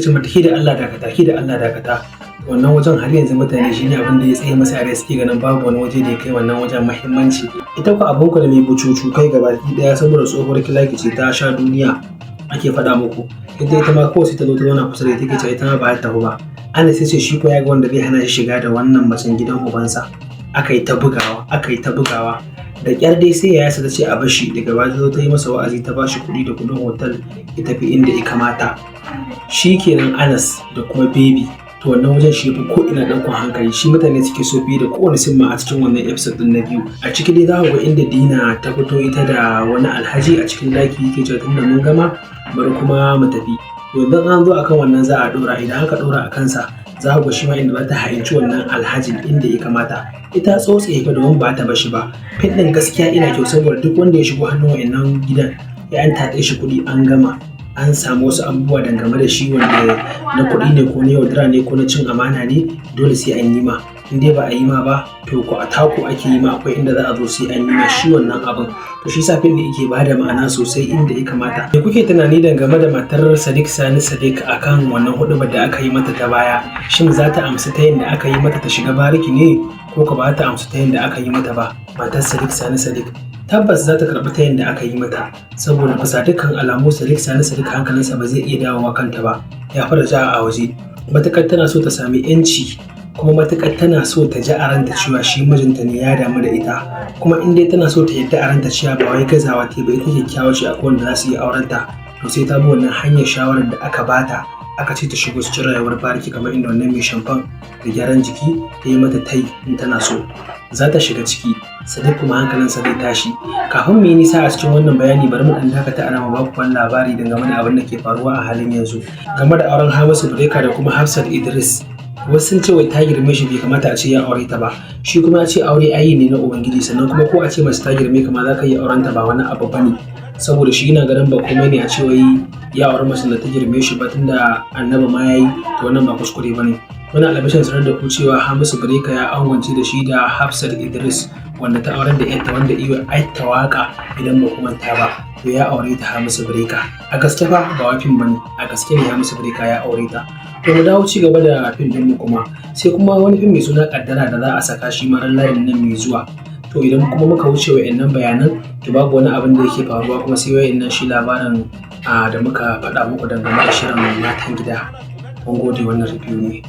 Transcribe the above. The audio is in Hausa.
ce mata ki da Allah dakata, ki da Allah dakata. Wannan wajen har yanzu mutane shi ne abin da ya tsaye masa a rai, suke ganin babu wani waje da ya kai wannan wajen muhimmanci. Ita ku abin ku da mai bucucu kai gabaki ɗaya saboda tsohuwar kilaki ce ta sha duniya ake faɗa muku. Ita ma kawai sai ta zo ta zauna kusa da ita, take cewa ita ma ba ta tafi ba. Anas ya ce shi ko ya ga wanda zai hana shi shiga da wannan macen gidan ubansa. Aka yi ta bugawa, aka yi ta bugawa. Da ƙyar dai sai yayarsa ta ce a bashi, daga baya ta zo ta yi masa wa'azi, ta bashi kuɗi da kuɗin hotel ya tafi inda ya kamata. Shi kenan Anas da kuma Baby. To wannan wajen shi fi ko ina ɗaukar hankali, shi mutane suke so fiye da kowane simma a cikin wannan episode ɗin na biyu. A ciki dai za ku ga inda Dina ta fito ita da wani alhaji a cikin ɗaki yake cewa tunda mun gama bari kuma mu tafi. To idan an zo akan wannan za a ɗora, idan aka ɗora a kansa za ku ga shi ma inda za ta hainci wannan alhajin inda ya kamata. Ita tsotse fa domin ba ta bashi ba. Fin ɗin gaskiya ina kyau saboda duk wanda ya shigo hannun wa'annan gidan ya an tatse shi kuɗi an gama. An samu wasu abubuwa dangane da shi wanda na kuɗi ne ko na yaudara ne ko na cin amana ne, dole sai an yi ma. In dai ba a yi ma ba to ko a taku ake yi ma, akwai inda za a zo sai an yi ma shi wannan abin. To shi sa fim da yake bada ma'ana sosai inda ya kamata. Me kuke tunani dangane da matar Sadiq Sani Sadiq akan wannan huɗubar da aka yi mata ta baya? Shin za ta amsa ta yadda aka yi mata ta shiga bariki ne ko ka ba ta amsa ta yadda aka yi mata ba? Matar Sadiq Sani Sadiq tabbas za ta karɓi ta yadda aka yi mata, saboda bisa dukkan alamu Sadiq Sani Sadiq hankalinsa ba zai iya dawowa kanta ba, ya fara ja a waje. Matuƙar tana so ta sami ‘yanci, kuma matuƙar tana so ta ji a ranta cewa shi mijinta ne ya damu da ita, kuma in dai tana so ta yadda a ranta cewa ba wai gazawa ta ba, ita kyakkyawa ce akwai wanda za su yi aurenta, to sai ta bi wannan hanyar shawarar da aka bata. Aka ce ta shigo cikin rayuwar bariki kamar inda wannan mai shamfan da gyaran jiki ta yi mata tai in tana so. Za ta shiga ciki, Sadiq kuma hankalinsa zai tashi. Kafin mu yi nisa a cikin wannan bayani, bari mu ɗan dakata ana ba ku wani labari dangane da abin da ke faruwa a halin yanzu game da auren Hamisu Breka da kuma Hafsat Idris. Wasu sun ce wai ta girme shi, bai kamata a ce ya aure ta ba. Shi kuma ya ce aure ayi ne na Ubangiji, sannan kuma ko a ce mace ta girme ka ma za ka yi auren ta, ba wani abu bane. Saboda shi yana ganin ba komai ne a ce wai ya aure mace da ta girme shi ba, tunda Annabi ma yayi, to wannan ba kuskure bane. Muna albishin sanar da ku cewa Hamisu Breka ya angwance da shi da Hafsat Idris, wanda ta aurar da yarta, wanda iya aita waka idan ba ku manta ba. To ya aure ta Hamisu Breka. A gaske fa ba wai fim bane, a gaske ne Hamisu Breka ya aure ta. To mu dawo ci gaba da fim din mu kuma, sai kuma wani fim mai suna Kaddara da za a saka shi ma ran nan mai zuwa. To idan kuma muka wuce wa'annan bayanan, to babu wani abin da yake faruwa kuma sai wa'annan shi labarin da muka faɗa muku dangane da shirin Matan Gida. Mun gode, wannan review ne.